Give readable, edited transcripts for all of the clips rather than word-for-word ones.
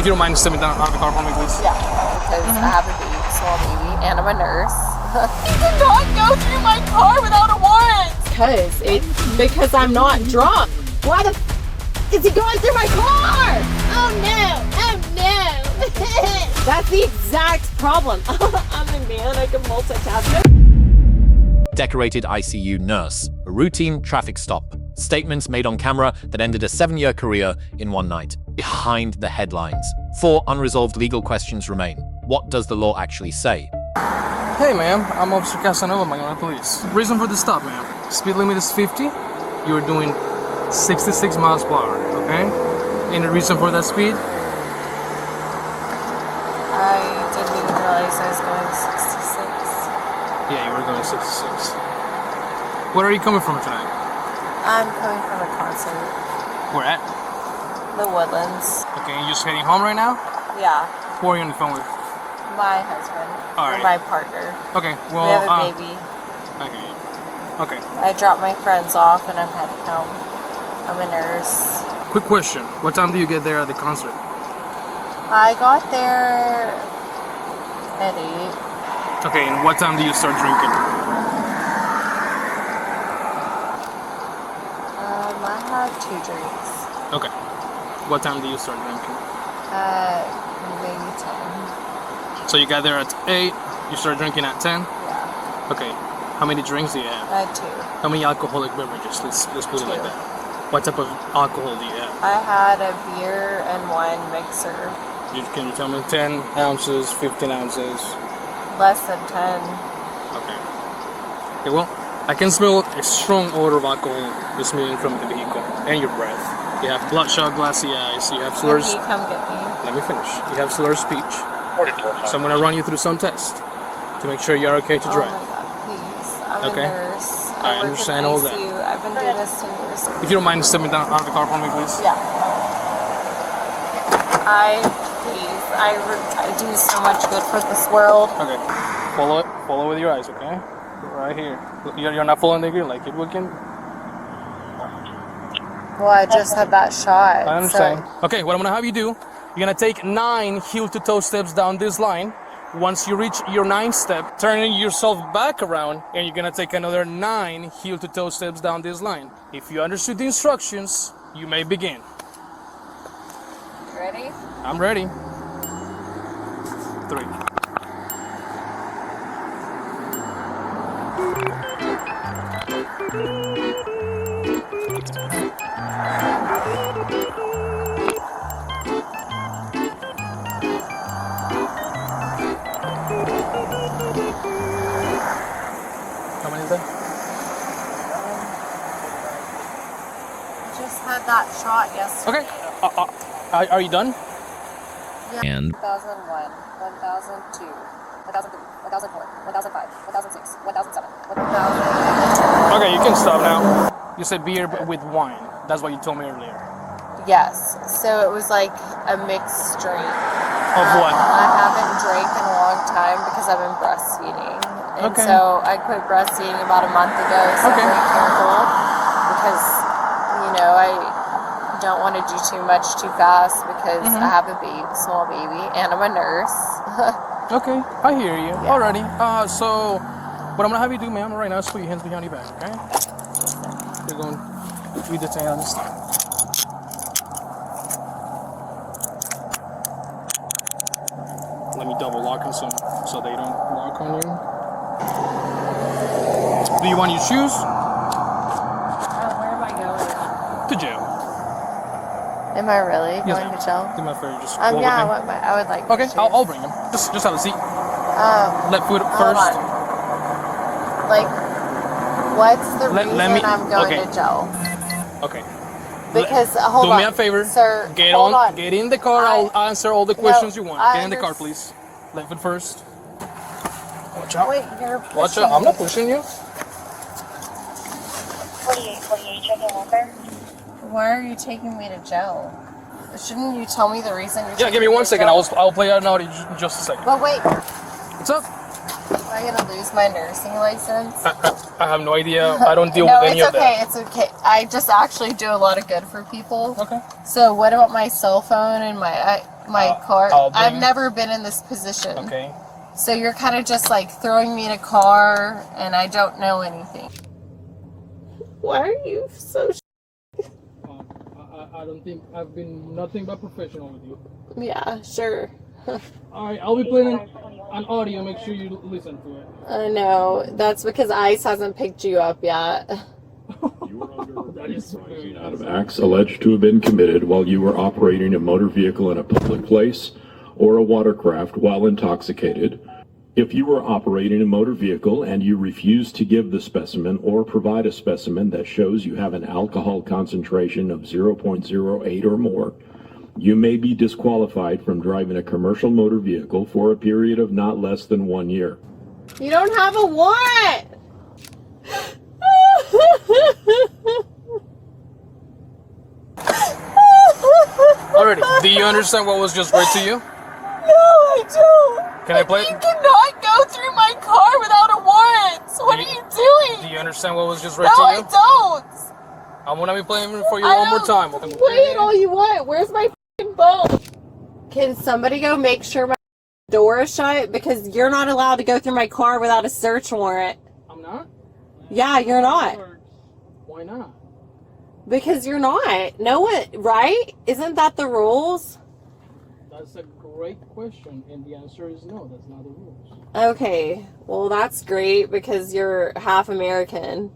If you don't mind stepping down out of the car for me, please. Yeah, because I have a baby, small baby, and I'm a nurse. You did not go through my car without a warrant! Because I'm not drunk. Why the is he going through my car? Oh no! That's the exact problem. I'm a man, I can multitask. Decorated ICU nurse. A routine traffic stop. Statements made on camera that ended a 7-year career in one night. Behind the headlines. 4 unresolved legal questions remain. What does the law actually say? Hey ma'am, I'm Officer Casanova, Magnolia Police. Reason for the stop, ma'am. Speed limit is 50. You were doing 66 miles per hour, okay? Any reason for that speed? I didn't even realize I was going 66. Yeah, you were going 66. Where are you coming from tonight? I'm coming from a concert. Where at? The Woodlands. Okay, you just heading home right now? Yeah. Who are you on the phone with? My husband. All right. Or my partner. Okay, well... We have a baby. Okay. I dropped my friends off and I'm heading home. I'm a nurse. Quick question. What time do you get there at the concert? I got there at 8. Okay, and what time do you start drinking? I had 2 drinks. Okay. What time do you start drinking? Maybe 10. So you got there at 8, you start drinking at 10? Yeah. Okay. How many drinks do you have? I had 2. How many alcoholic beverages? Let's put it like that. What type of alcohol do you have? I had a beer and wine mixer. Can you tell me 10 ounces, 15 ounces? Less than 10. Okay. Okay, well, I can smell a strong odor of alcohol just moving from the vehicle and your breath. You have bloodshot, glassy eyes. You have slurs. Can you come get me? Let me finish. You have slurred speech. So I'm gonna run you through some tests to make sure you're okay to drive. Oh my God, please. I'm Okay. a nurse. I understand all that. ICU. I've been doing this 10 years. If you don't mind stepping down out of the car for me, please. Yeah. I do so much good for this world. Okay. Follow it. Follow with your eyes, okay? Right here. You're not following the green light. Keep looking. Well, I just had that shot. I understand. Okay, what I'm gonna have you do, you're gonna take 9 heel-to-toe steps down this line. Once you reach your 9th step, turning yourself back around, and you're gonna take another 9 heel-to-toe steps down this line. If you understood the instructions, you may begin. Ready? I'm ready. 3. How many is that? Just had that shot yesterday. Okay. Are you done? Yeah. And 1001, 1002, 1003, 1004, 1005, 1006, 1007, 1000. Okay, you can stop now. You said beer with wine. That's what you told me earlier. Yes. So it was like a mixed drink. Of what? I haven't drank in a long time because I've been breastfeeding. And Okay. so I quit breastfeeding about a month ago, so Okay. I'm very careful because, I don't want to do too much too fast because I have a small baby, and I'm a nurse. Okay, I hear you. Yeah. Alrighty. So what I'm gonna have you do, ma'am, right now is put your hands behind your back, okay? You're going to be detained on this time. Let me double lock them so they don't lock on you. Do you want your shoes? Where am I going? To jail. Am I really Yes, going ma'am. to jail? Do me a favor, just walk with Yeah, me. I would like Okay, to. I'll bring them. Just have a seat. Left foot Hold first. on. Like, what's the reason let me- I'm going okay. to jail? Okay. Because, hold Do on. me a favor. Sir, Get hold on. Get in the car. I'll answer all the questions you want. I Get in the car, please. Left foot first. Watch out. Wait, you're pushing Watch out. I'm not pushing you. 48, checking over. Why are you taking me to jail? Shouldn't you tell me the reason you're Yeah, taking give me me 1 to second. jail? I'll play out now in just a second. But wait, What's up? am I gonna lose my nursing license? I have no idea. I don't deal No, with any it's of okay, that. it's okay. I just actually do a lot of good for people. Okay. So what about my cell phone and my my car. I'll bring I've it. never been in this position. Okay. So you're kind of just like throwing me in a car and I don't know anything. Why are you so I don't think I've been nothing but professional with you. Yeah, sure. Alright, I'll be playing an audio. Make sure you listen to it. I know. That's because ICE hasn't picked you up yet. That is very Out of nice. acts alleged to have been committed while you were operating a motor vehicle in a public place or a watercraft while intoxicated. If you were operating a motor vehicle and you refuse to give the specimen or provide a specimen that shows you have an alcohol concentration of 0.08 or more, you may be disqualified from driving a commercial motor vehicle for a period of not less than 1 year. You don't have a warrant! Alrighty, do you understand what was just read to you? No, I don't. Can I play You it? cannot go through my car without a warrant. What are you Do doing? you understand what was just read No, to I you? don't. I'm gonna be playing it for you I one more don't- time. Play it all you want. Where's my f***ing phone? Can somebody go make sure my door is shut? Because you're not allowed to go through my car without a search warrant. I'm not? Yeah, you're not. Why not? Because you're not. No one, right? Isn't that the rules? That's a great question, and the answer is no, that's not the rules. Okay, well that's great because you're half American.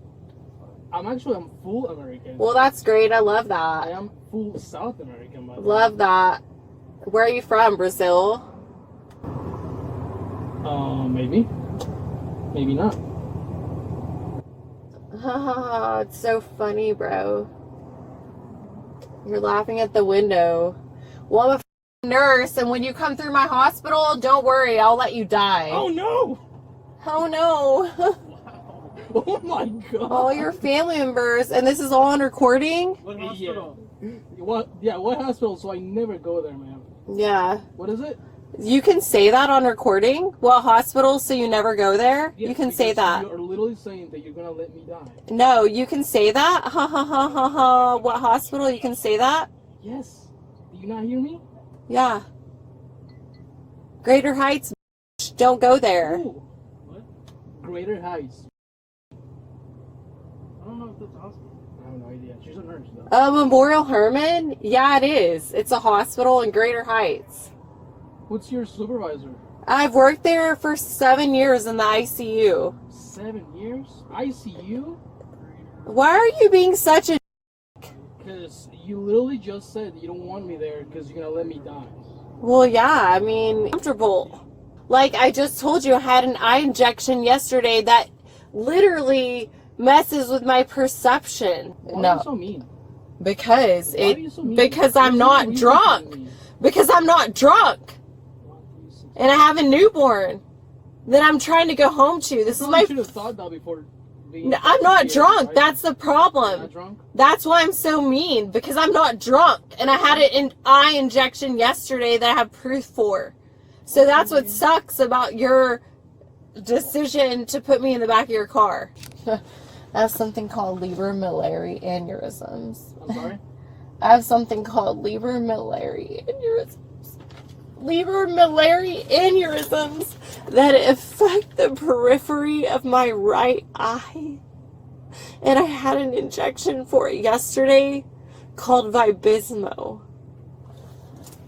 I'm full American. Well, that's great. I love I that. am full South American, by the way. Love that. Where are you from? Brazil? Maybe. Maybe not. Haha, it's so funny, bro. You're laughing at the window. Well, I'm a f***ing nurse, and when you come through my hospital, don't worry, I'll let you die. Oh no! Oh no. Oh my god! All your family members, and this is all on recording? What hospital? What hospital? So I never go there, man. Yeah. What is it? You can say that on recording? What hospital, so you never go there? Yes, You can say because that. You're literally saying that you're gonna let me die. No, you can say that? Ha ha ha ha ha. What hospital? You can say that? Yes. Do you not hear me? Yeah. Greater Heights, bitch. Don't go there. Ooh. What? Greater Heights. I don't know if that's a hospital. I have no idea. She's a nurse, though. Memorial Hermann? Yeah, it is. It's a hospital in Greater Heights. What's your supervisor? I've worked there for 7 years in the ICU. 7 years? ICU? Why are you being such a... Because you literally just said you don't want me there because you're gonna let me die. Well, yeah, I mean, comfortable. Like I just told you, I had an eye injection yesterday that literally messes with my perception. Why are you so mean? Because Why are you so mean? because I'm What's not the reason drunk. for me? Because I'm not drunk. And I have a newborn that I'm trying to go home to. This is You my... should have thought that before being... No, I'm not here, drunk. right? That's the You're problem. not drunk? That's why I'm so mean. Because I'm not drunk. And I had an eye injection yesterday that I have proof for. So that's what sucks about your decision to put me in the back of your car. I have something called leber-medullary aneurysms. I'm sorry? I have something called leber-medullary aneurysms. Leber-medullary aneurysms that affect the periphery of my right eye. And I had an injection for it yesterday called Vabysmo.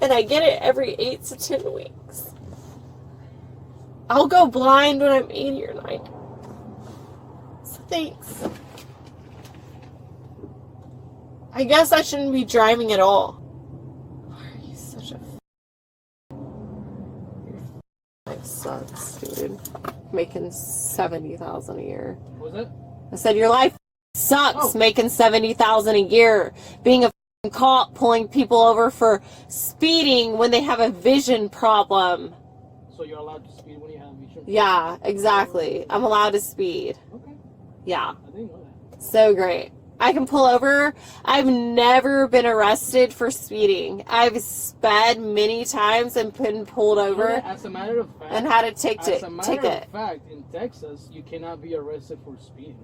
And I get it every 8 to 10 weeks. I'll go blind when I'm 80 or 90. So thanks. I guess I shouldn't be driving at all. Why are you such a Your life sucks, dude. Making $70,000 a year. What was that? I said your life sucks. Oh. Making $70,000 a year. Being a cop pulling people over for speeding when they have a vision problem. So you're allowed to speed when you have vision? Yeah, exactly. I'm allowed to speed. Okay. Yeah. I didn't know that. So great. I can pull over. I've never been arrested for speeding. I've sped many times and been pulled over As a matter of fact... and had a ticket. As a matter of fact, in Texas, you cannot be arrested for speeding.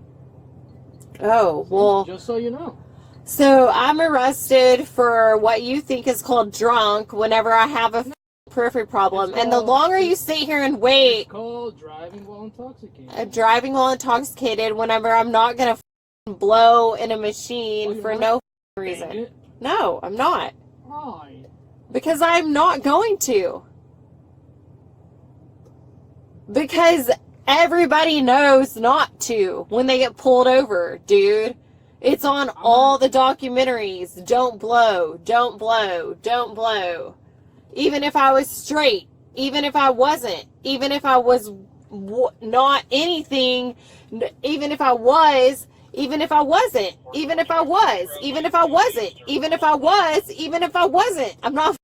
Oh, well, Just so you know. So I'm arrested for what you think is called drunk whenever I have a periphery problem. And the longer you sit here and wait. It's called driving while intoxicated. Driving while intoxicated whenever I'm not going to blow in a machine for no reason. No, I'm not. Why? Because I'm not going to. Because everybody knows not to when they get pulled over, dude. It's on all the documentaries. Don't blow, don't blow, don't blow. Even if I was straight, even if I wasn't, even if I was not anything, even if I was, even if I wasn't, even if I was, even if I wasn't, even if I was, even if I wasn't. I'm not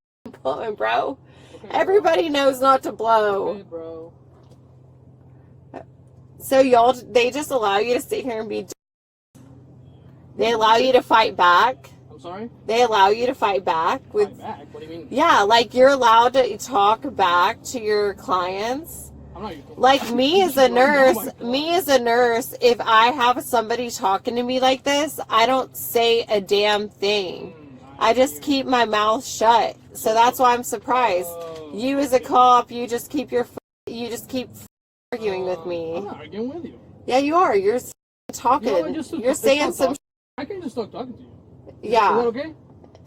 blowing, bro. Okay, everybody knows not to blow. Okay, bro. So y'all, they just allow you to sit here and be. They allow you to fight back. I'm sorry? They allow you to fight back with. Fight back? What do you mean? Yeah, like you're allowed to talk back to your clients. I'm not like me as a nurse, if I have somebody talking to me like this, I don't say a damn thing. I just keep my mouth shut. So that's why I'm surprised. You as a cop, you just keep arguing with me. I'm not arguing with you. Yeah, you are. You're talking. You're saying some. I can just start talking to you. Yeah. Is that okay?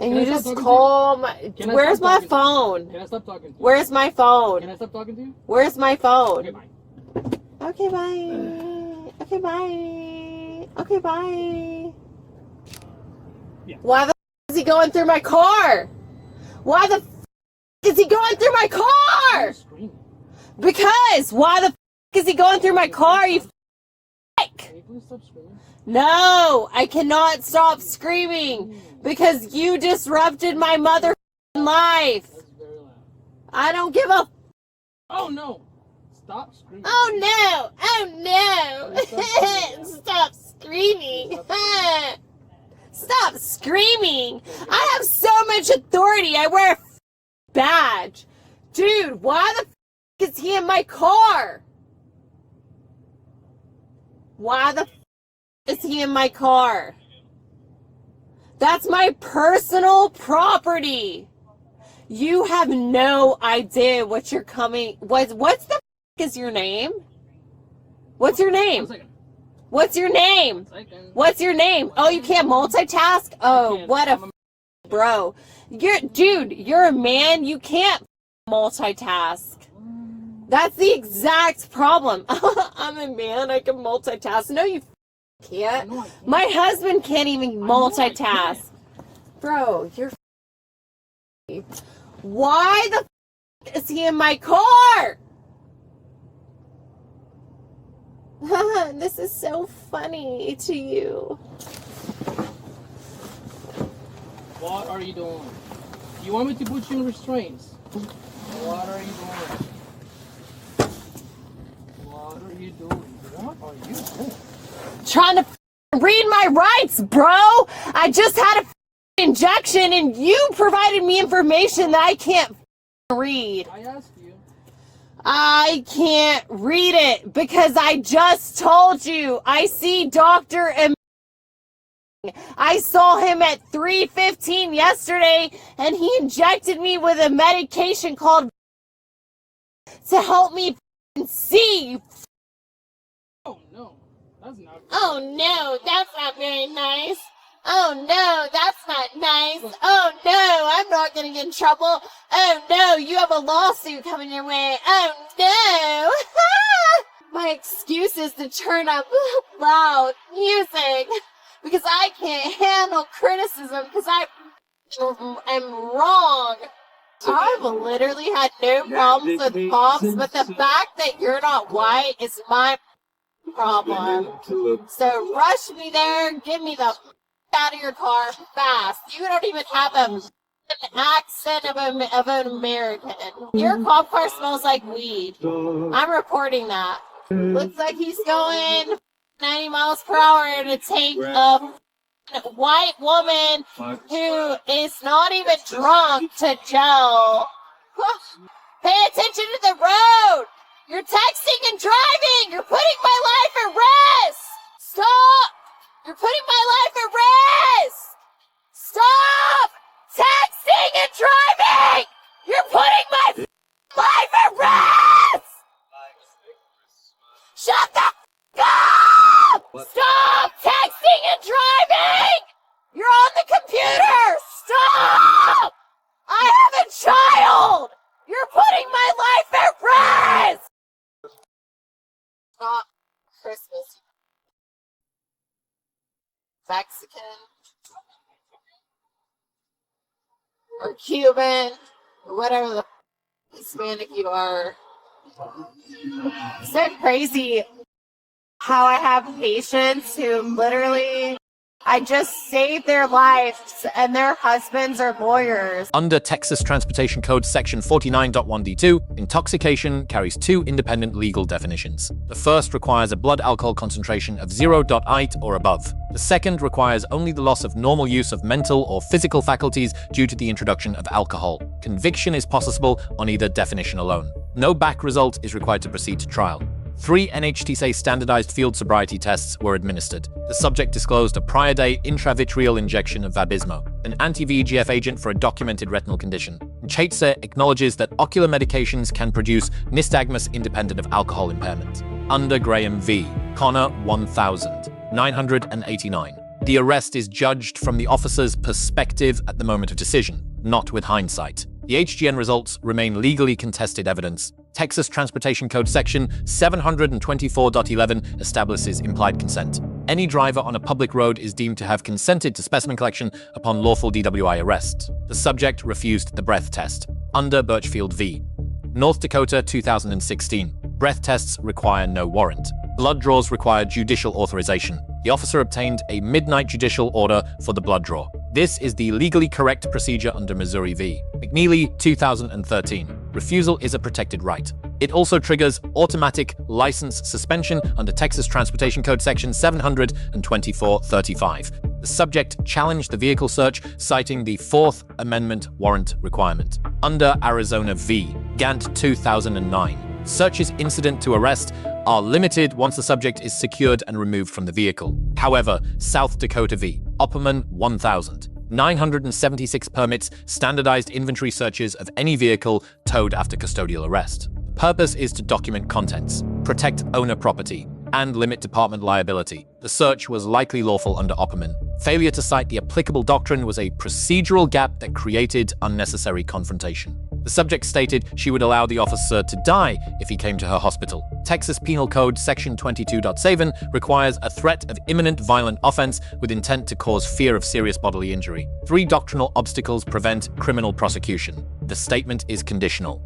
And you just call my. Where's my phone? Can I stop talking to you? Where's my phone? Can I stop talking to you? Where's my phone? Okay, bye. Okay, bye. Okay, bye. Okay, bye. Yeah. Why the f is he going through my car? Why the f is he going through my car? Because why the f is he going through my car? You f. Can you please stop screaming? No, I cannot stop screaming because you disrupted my mother life. That's very loud. I don't give a. Oh no! Stop screaming. Oh no! Oh no! Stop screaming! Stop screaming! I have so much authority. I wear a badge, dude. Why the is he in my car? Why the is he in my car? That's my personal property. You have no idea what you're coming. What's the is your name? What's your name? What's your name? What's your name? Oh, you can't multitask? Oh, what a bro. You're a man. You can't multitask. That's the exact problem. I'm a man. I can multitask. No, you can't. My husband can't even multitask. Bro, you're. Why the is he in my car? This is so funny to you. What are you doing? You want me to put you in restraints? What are you doing? What are you doing? What are you doing? Trying to read my rights, bro. I just had a injection and you provided me information that I can't read. I asked you. I can't read it because I just told you. I see Dr. M. I saw him at 3:15 yesterday and he injected me with a medication called to help me see. Oh no, that's not. Oh no, that's not very nice. Oh no, that's not nice. Oh no, I'm not gonna get in trouble. Oh no, you have a lawsuit coming your way. Oh no. My excuse is to turn up loud music because I can't handle criticism because I am wrong. I've literally had no problems with cops, but the fact that you're not white is my problem. So rush me there, give me the out of your car fast. You don't even have an accent of an American. Your cop car smells like weed. I'm reporting that. Looks like he's going 90 miles per hour to take a white woman who is not even drunk to jail. Pay attention to the road. You're texting and driving. You're putting my life at risk. Stop. You're putting my life at risk! Mexican or Cuban, or whatever the Hispanic you are. It's so crazy how I have patients who literally, I just saved their lives and their husbands are lawyers. Under Texas Transportation Code Section 49.1D2, intoxication carries two independent legal definitions. The first requires a blood alcohol concentration of 0.8 or above. The second requires only the loss of normal use of mental or physical faculties due to the introduction of alcohol. Conviction is possible on either definition alone. No back result is required to proceed to trial. 3 NHTSA standardized field sobriety tests were administered. The subject disclosed a prior day intravitreal injection of Vabysmo, an anti-VEGF agent for a documented retinal condition. NHTSA acknowledges that ocular medications can produce nystagmus independent of alcohol impairment. Under Graham v. Connor 1989. The arrest is judged from the officer's perspective at the moment of decision, not with hindsight. The HGN results remain legally contested evidence. Texas Transportation Code Section 724.11 establishes implied consent. Any driver on a public road is deemed to have consented to specimen collection upon lawful DWI arrest. The subject refused the breath test. Under Birchfield v. North Dakota 2016. Breath tests require no warrant. Blood draws require judicial authorization. The officer obtained a midnight judicial order for the blood draw. This is the legally correct procedure under Missouri v. McNeely 2013. Refusal is a protected right. It also triggers automatic license suspension under Texas Transportation Code Section 724.35. The subject challenged the vehicle search, citing the Fourth Amendment warrant requirement. Under Arizona v. Gant 2009. Searches incident to arrest are limited once the subject is secured and removed from the vehicle. However, South Dakota v. Opperman 1000. 976 permits standardized inventory searches of any vehicle towed after custodial arrest. The purpose is to document contents, protect owner property, and limit department liability. The search was likely lawful under Opperman. Failure to cite the applicable doctrine was a procedural gap that created unnecessary confrontation. The subject stated she would allow the officer to die if he came to her hospital. Texas Penal Code Section 22.7 requires a threat of imminent violent offense with intent to cause fear of serious bodily injury. 3 doctrinal obstacles prevent criminal prosecution. The statement is conditional.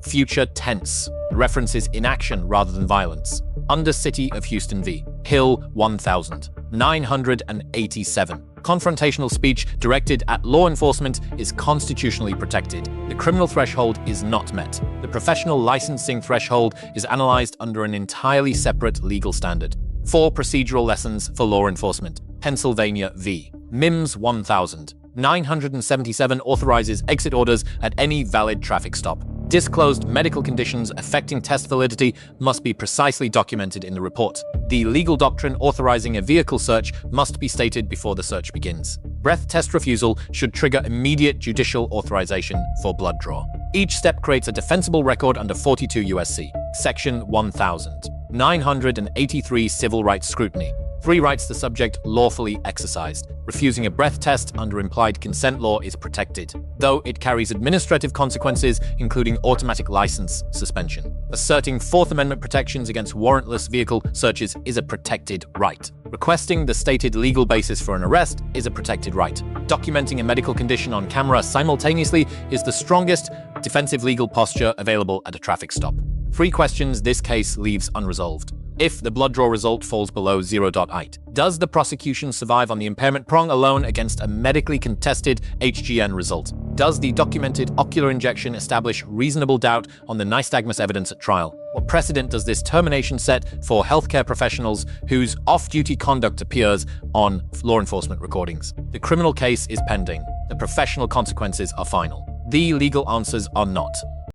Future tense. References inaction rather than violence. Under City of Houston v. Hill 1987. Confrontational speech directed at law enforcement is constitutionally protected. The criminal threshold is not met. The professional licensing threshold is analyzed under an entirely separate legal standard. 4 procedural lessons for law enforcement. Pennsylvania v. Mims 1977 authorizes exit orders at any valid traffic stop. Disclosed medical conditions affecting test validity must be precisely documented in the report. The legal doctrine authorizing a vehicle search must be stated before the search begins. Breath test refusal should trigger immediate judicial authorization for blood draw. Each step creates a defensible record under 42 U.S.C. Section 1983 Civil Rights Scrutiny. 3 rights the subject lawfully exercised. Refusing a breath test under implied consent law is protected, though it carries administrative consequences, including automatic license suspension. Asserting Fourth Amendment protections against warrantless vehicle searches is a protected right. Requesting the stated legal basis for an arrest is a protected right. Documenting a medical condition on camera simultaneously is the strongest defensive legal posture available at a traffic stop. 3 questions this case leaves unresolved. If the blood draw result falls below 0.8, does the prosecution survive on the impairment prong alone against a medically contested HGN result? Does the documented ocular injection establish reasonable doubt on the nystagmus evidence at trial? What precedent does this termination set for healthcare professionals whose off-duty conduct appears on law enforcement recordings? The criminal case is pending. The professional consequences are final. The legal answers are not.